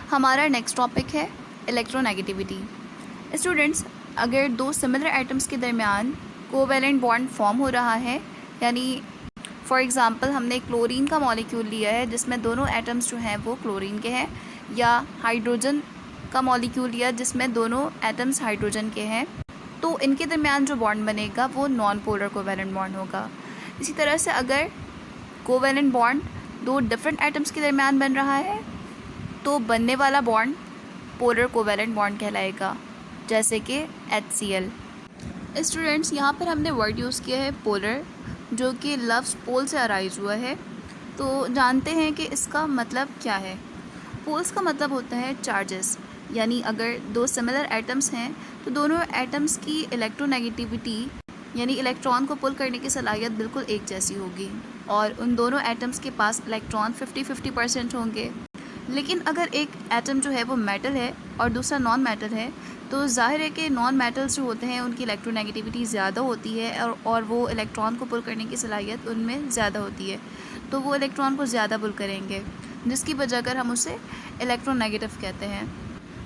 हमारा next topic है electronegativity. Students, अगर दो सिमिलर एटम्स के दरमियान कोवैलेंट बॉन्ड फॉर्म हो रहा है, यानी फॉर एग्ज़ाम्पल हमने क्लोरीन का मॉलिक्यूल लिया है जिसमें दोनों एटम्स जो हैं वो क्लोरीन के हैं, या हाइड्रोजन का मॉलिक्यूल लिया जिसमें दोनों एटम्स हाइड्रोजन के हैं, तो इनके दरमियान जो बॉन्ड बनेगा वो नॉन पोलर कोवैलेंट बॉन्ड होगा। इसी तरह से अगर कोवैलेंट बॉन्ड दो डिफरेंट एटम्स के दरमियान बन रहा है तो बनने वाला बॉन्ड पोलर कोवैलेंट बॉन्ड कहलाएगा, जैसे कि HCl। स्टूडेंट्स, यहाँ पर हमने वर्ड यूज़ किया है पोलर, जो कि लफ्ज़ पोल से अराइज हुआ है। तो जानते हैं कि इसका मतलब क्या है। पोल्स का मतलब होता है चार्जेस, यानी अगर दो सिमिलर एटम्स हैं तो दोनों एटम्स की इलेक्ट्रोनेगेटिविटी यानी इलेक्ट्रॉन को पुल करने की सलाहियत बिल्कुल एक जैसी होगी, और उन दोनों एटम्स के पास इलेक्ट्रॉन 50-50% होंगे। लेकिन अगर एक एटम जो है वो मेटल है और दूसरा नॉन मेटल है, तो जाहिर है कि नॉन मेटल्स जो होते हैं उनकी इलेक्ट्रोनेगेटिविटी ज़्यादा होती है और वो इलेक्ट्रॉन को पुल करने की सलाहियत उनमें ज़्यादा होती है, तो वो इलेक्ट्रॉन को ज़्यादा पुल करेंगे, जिसकी वजह कर हम उसे इलेक्ट्रोनेगेटिव कहते हैं।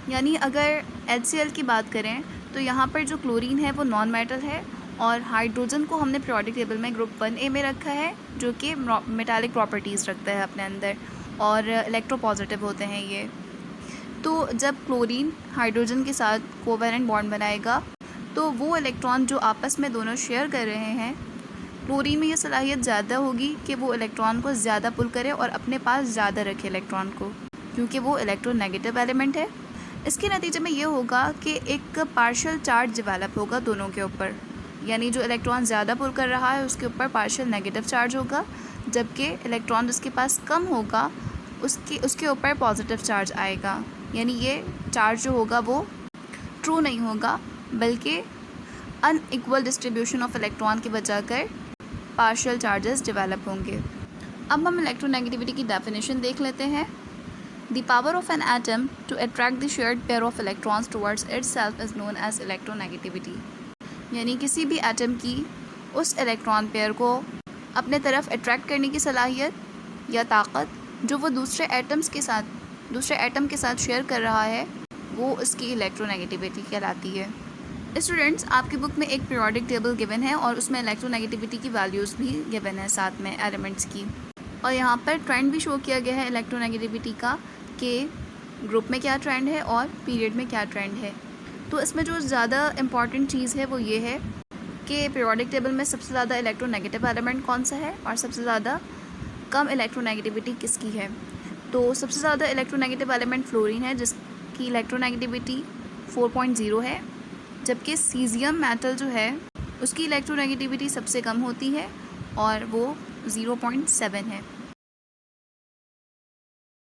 यानी अगर HCl की बात करें तो यहाँ पर जो क्लोरीन है वो नॉन मेटल है, और हाइड्रोजन को हमने पीरियोडिक टेबल में ग्रुप 1A में रखा है, जो कि मेटालिक प्रॉपर्टीज़ रखता है अपने अंदर, और इलेक्ट्रोपॉजिटिव होते हैं ये। तो जब क्लोरीन हाइड्रोजन के साथ कोवैलेंट बॉन्ड बनाएगा तो वो इलेक्ट्रॉन जो आपस में दोनों शेयर कर रहे हैं, क्लोरीन में ये सलाहियत ज़्यादा होगी कि वो इलेक्ट्रॉन को ज़्यादा पुल करे और अपने पास ज़्यादा रखे इलेक्ट्रॉन को, क्योंकि वो इलेक्ट्रोनेगेटिव एलिमेंट है। इसके नतीजे में ये होगा कि एक पार्शियल चार्ज डेवलप होगा दोनों के ऊपर, यानी जो इलेक्ट्रॉन ज़्यादा पुल कर रहा है उसके ऊपर पार्शियल नेगेटिव चार्ज होगा, जबकि इलेक्ट्रॉन जिसके पास कम होगा उसके ऊपर पॉजिटिव चार्ज आएगा। यानी ये चार्ज जो होगा वो ट्रू नहीं होगा, बल्कि अनइक्वल डिस्ट्रीब्यूशन ऑफ इलेक्ट्रॉन की वजह कर पार्शियल चार्जेस डेवलप होंगे। अब हम इलेक्ट्रोनेगेटिविटी की डेफिनेशन देख लेते हैं। The power of an atom to attract the shared pair of electrons towards itself is known as electronegativity। यानी किसी भी एटम की उस इलेक्ट्रॉन पेयर को अपने तरफ अट्रैक्ट करने की सलाहियत या ताकत जो वो दूसरे एटम के साथ शेयर कर रहा है, वो उसकी इलेक्ट्रोनेगेटिविटी कहलाती है। स्टूडेंट्स, आपकी बुक में एक पीरियोडिक टेबल गिवन है और उसमें इलेक्ट्रोनेगेटिविटी की वैल्यूज़ भी गिवन है साथ में एलिमेंट्स की, और यहाँ पर ट्रेंड भी शो किया गया है इलेक्ट्रोनेगेटिविटी का कि ग्रुप में क्या ट्रेंड है और पीरियड में क्या ट्रेंड है। तो इसमें जो ज़्यादा इम्पॉर्टेंट चीज़ है वो ये है कि पीरियोडिक टेबल में सबसे ज़्यादा इलेक्ट्रोनेगेटिव एलिमेंट कौन सा है और सबसे ज़्यादा कम इलेक्ट्रोनेगेटिविटी किसकी है। तो सबसे ज़्यादा इलेक्ट्रोनेगेटिव एलिमेंट फ्लोरीन है, जिसकी इलेक्ट्रोनेगेटिविटी 4.0 है, जबकि सीजियम मेटल जो है उसकी इलेक्ट्रोनेगेटिविटी सबसे कम होती है और वो 0.7 है।